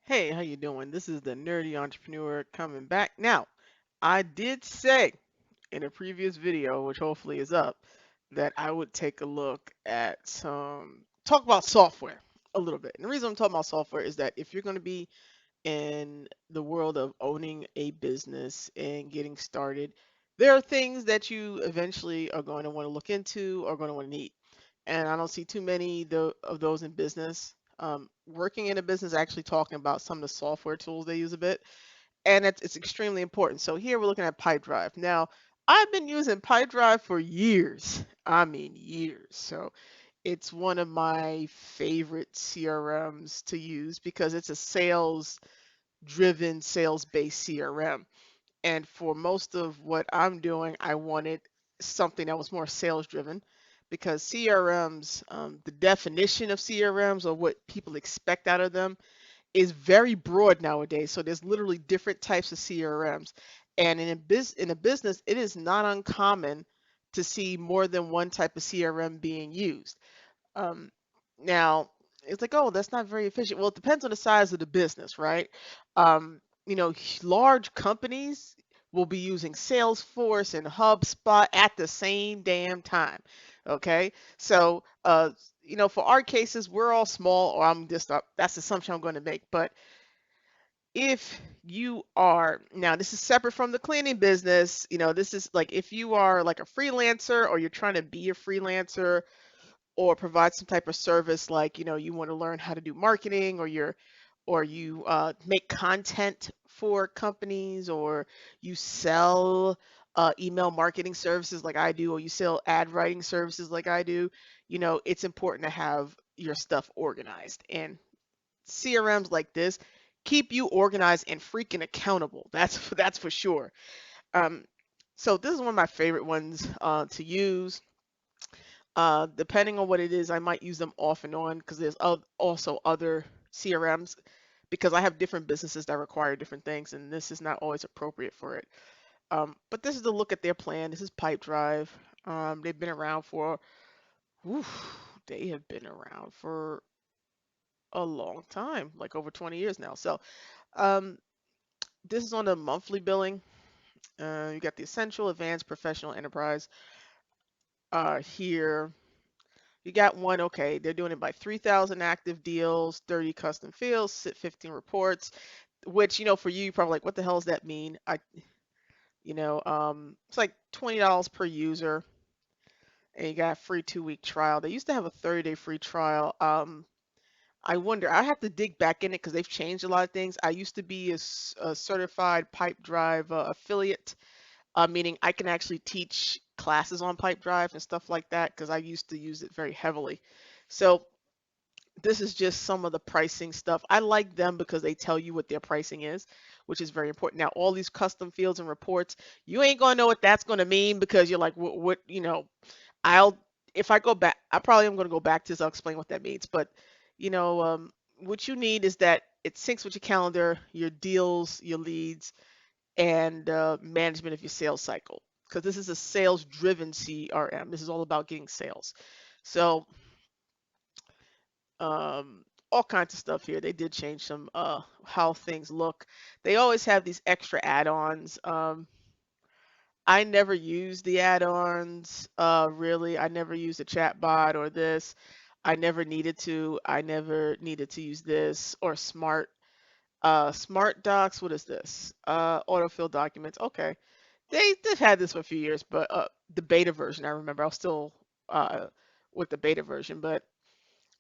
Hey, how you doing? This is the Nerdy Entrepreneur coming back. Now, I did say in a previous video, which hopefully is up, that I would take a look at talk about software a little bit. And the reason I'm talking about software is that if you're going to be in the world of owning a business and getting started, there are things that you eventually are going to want to look into or going to want to need. And I don't see too many of those in business. Working in a business, actually talking about some of the software tools they use a bit, and it's extremely important. So here we're looking at Pipedrive. Now, I've been using Pipedrive for years. I mean years. So it's one of my favorite CRMs to use because it's a sales-driven, sales-based CRM. And for most of what I'm doing, I wanted something that was more sales driven because CRMs, the definition of CRMs or what people expect out of them is very broad nowadays. So there's literally different types of CRMs. And in a business, it is not uncommon to see more than one type of CRM being used. Um, Now, it's like, oh, that's not very efficient. Well, it depends on the size of the business, right? Large companies will be using Salesforce and HubSpot at the same damn time. Okay, so for our cases, we're all small, or I'm just that's the assumption I'm going to make. But if you are now, this is separate from the cleaning business. This is like if you are like a freelancer or you're trying to be a freelancer or provide some type of service like you want to learn how to do marketing or you make content for companies or you sell email marketing services like I do or you sell ad writing services like I do. It's important to have your stuff organized, and CRMs like this keep you organized and freaking accountable. That's for sure. um, so this is one of my favorite ones to use. Depending on what it is, I might use them off and on because there's also other CRMs because I have different businesses that require different things, and this is not always appropriate for it. But this is a look at their plan. This is Pipedrive. They've been around for, they have been around for a long time, like over 20 years now. So um, this is on the monthly billing. You got the Essential, Advanced, Professional, Enterprise here. You got one, okay, they're doing it by 3,000 active deals, 30 custom fields, 15 reports, which, for you, you're probably like, what the hell does that mean? It's like $20 per user, and you got a free 2-week trial. They used to have a 30-day free trial. I wonder, I have to dig back in it because they've changed a lot of things. I used to be a certified Pipedrive affiliate, meaning I can actually teach classes on Pipedrive and stuff like that because I used to use it very heavily. So this is just some of the pricing stuff. I like them because they tell you what their pricing is, which is very important. Now, all these custom fields and reports, you ain't gonna know what that's gonna mean because you're like, I'll if I go back, I probably am gonna go back to this. I'll explain what that means. But you know, um, what you need is that it syncs with your calendar, your deals, your leads, and management of your sales cycle. Because this is a sales-driven CRM. This is all about getting sales. So all kinds of stuff here. They did change some how things look. They always have these extra add-ons. I never use the add-ons really. I never use a chat bot or this. I never needed to. I never needed to use this or smart docs. What is this? Autofill documents. Okay. They've had this for a few years, but the beta version, I remember I was still uh with the beta version, but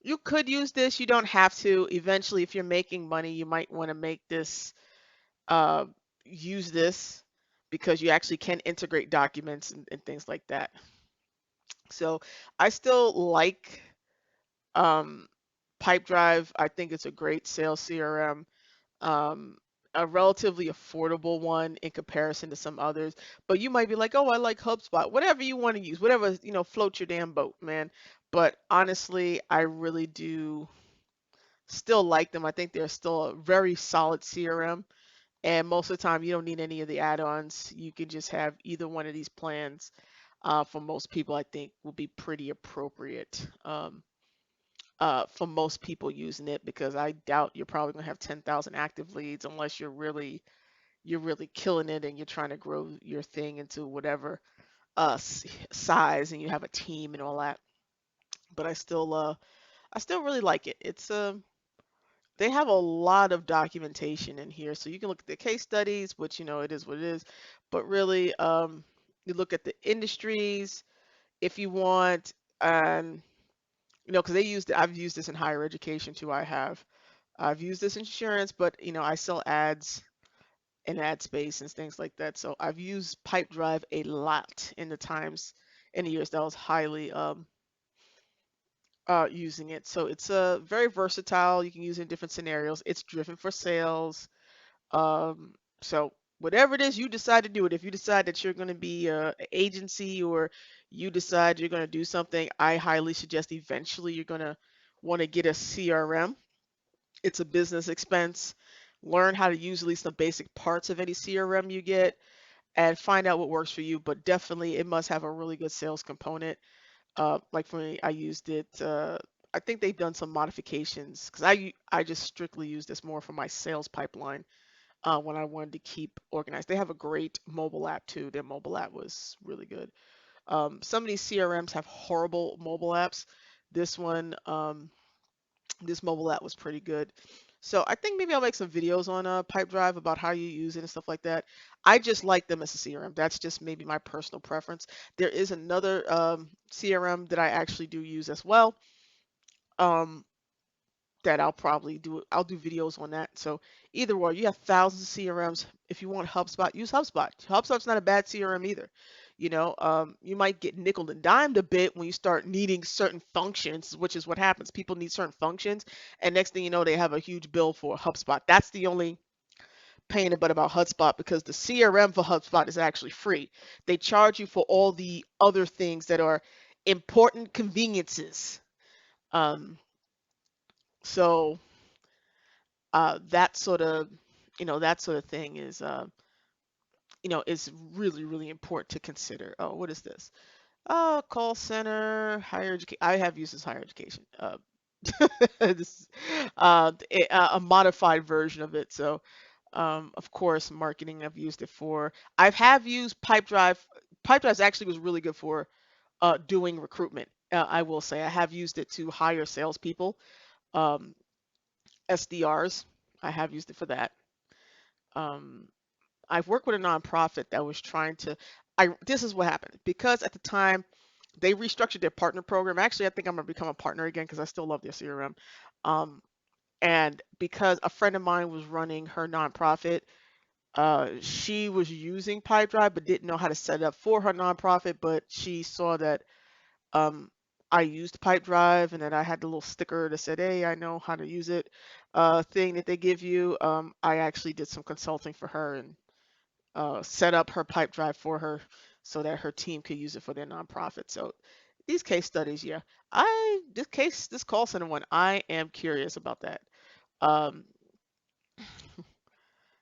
you could use this. You don't have to. Eventually, if you're making money, you might want to make this, uh, use this because you actually can integrate documents and things like that. So I still like um, Pipedrive. I think it's a great sales CRM, um, a relatively affordable one in comparison to some others. But you might be like, oh, I like HubSpot. Whatever you want to use, whatever, floats your damn boat, man. But honestly, I really do still like them. I think they're still a very solid CRM. And most of the time, you don't need any of the add-ons. You can just have either one of these plans. For most people, I think will be pretty appropriate. for most people using it, because I doubt you're probably gonna have 10,000 active leads unless you're really killing it and you're trying to grow your thing into whatever size and you have a team and all that. But I still really like it. They have a lot of documentation in here, so you can look at the case studies, which it is what it is. But really, you look at the industries if you want, and because I've used this in higher education too. I've used this in insurance, but I sell ads and ad space and things like that. So I've used Pipedrive a lot in the times in the years that I was highly using it. So it's very versatile. You can use it in different scenarios. It's driven for sales. So whatever it is you decide to do it, if you decide that you're going to be an agency or you decide you're going to do something, I highly suggest eventually you're going to want to get a CRM. It's a business expense. Learn how to use at least the basic parts of any CRM you get and find out what works for you. But definitely, it must have a really good sales component. Like for me, I used it. I think they've done some modifications because I just strictly use this more for my sales pipeline when I wanted to keep organized. They have a great mobile app too. Their mobile app was really good. Some of these CRMs have horrible mobile apps. This one, this mobile app was pretty good. So I think maybe I'll make some videos on Pipedrive about how you use it and stuff like that. I just like them as a CRM. That's just maybe my personal preference. There is another CRM that I actually do use as well. Um, that I'll probably do. I'll do videos on that. So either way, you have thousands of CRMs. If you want HubSpot, use HubSpot. HubSpot's not a bad CRM either. You might get nickel and dimed a bit when you start needing certain functions, which is what happens. People need certain functions, and next thing you know, they have a huge bill for HubSpot. That's the only pain in the butt about HubSpot because the CRM for HubSpot is actually free. They charge you for all the other things that are important conveniences. Um, so that sort of thing is really, really important to consider. Oh, what is this? Call center, higher education. I have used this higher education. This is a modified version of it. So, of course, marketing. I've used it for. I have used Pipedrive. Pipedrive actually was really good for doing recruitment. I will say I have used it to hire salespeople, um, SDRs. I have used it for that. Um, I've worked with a nonprofit that was trying to. This is what happened because at the time they restructured their partner program. Actually, I think I'm gonna become a partner again because I still love their CRM. Um, and because a friend of mine was running her nonprofit, she was using Pipedrive but didn't know how to set it up for her nonprofit. But she saw that um, I used Pipedrive and that I had the little sticker that said, "Hey, I know how to use it." Thing that they give you. I actually did some consulting for her and set up her Pipedrive for her so that her team could use it for their nonprofit. So these case studies, yeah, this call center one, I am curious about that. Um,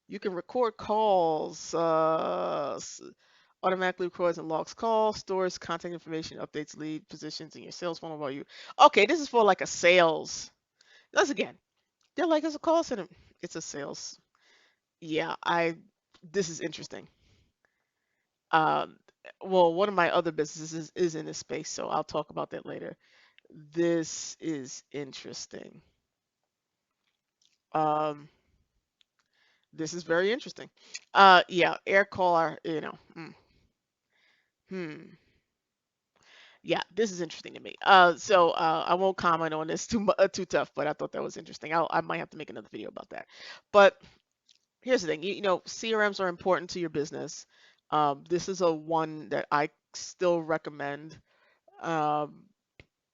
you can record calls, automatically records and logs calls, stores contact information, updates lead positions in your sales funnel about you. Okay, this is for like a sales. Once again, they're like it's a call center. It's a sales. Yeah, this is interesting. Um, well, one of my other businesses is in this space, so I'll talk about that later. This is interesting. Um, this is very interesting. Yeah, air caller, hmm. Yeah, this is interesting to me. So I won't comment on this too tough, but I thought that was interesting. I might have to make another video about that. But here's the thing, CRMs are important to your business. This is a one that I still recommend. Um,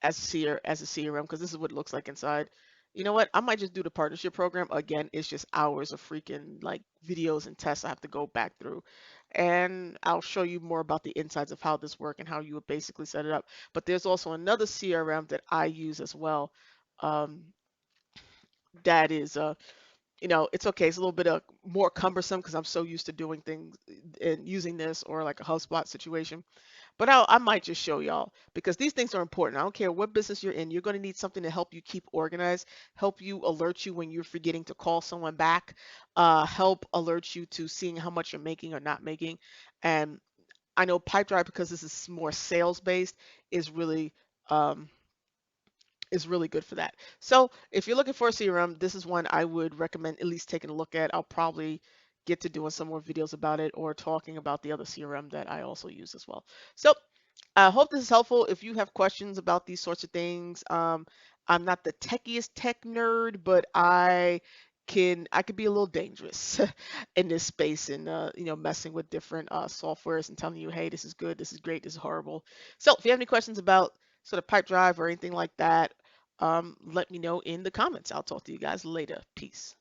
as a CRM because this is what it looks like inside. You know what? I might just do the partnership program. Again, it's just hours of freaking like videos and tests I have to go back through. And I'll show you more about the insides of how this works and how you would basically set it up. But there's also another CRM that I use as well. Um, that is it's okay. It's a little bit more cumbersome because I'm so used to doing things and using this or like a HubSpot situation. But I might just show y'all because these things are important. I don't care what business you're in, you're going to need something to help you keep organized, help you alert you when you're forgetting to call someone back, help alert you to seeing how much you're making or not making. And I know Pipedrive, because this is more sales based, is really um, is really good for that. So if you're looking for a CRM, this is one I would recommend at least taking a look at. I'll probably get to doing some more videos about it or talking about the other CRM that I also use as well. So I hope this is helpful. If you have questions about these sorts of things, I'm not the techiest tech nerd, but I could be a little dangerous in this space and messing with different softwares and telling you, hey, this is good, this is great, this is horrible. So if you have any questions about sort of pipe drive or anything like that, let me know in the comments. I'll talk to you guys later. Peace.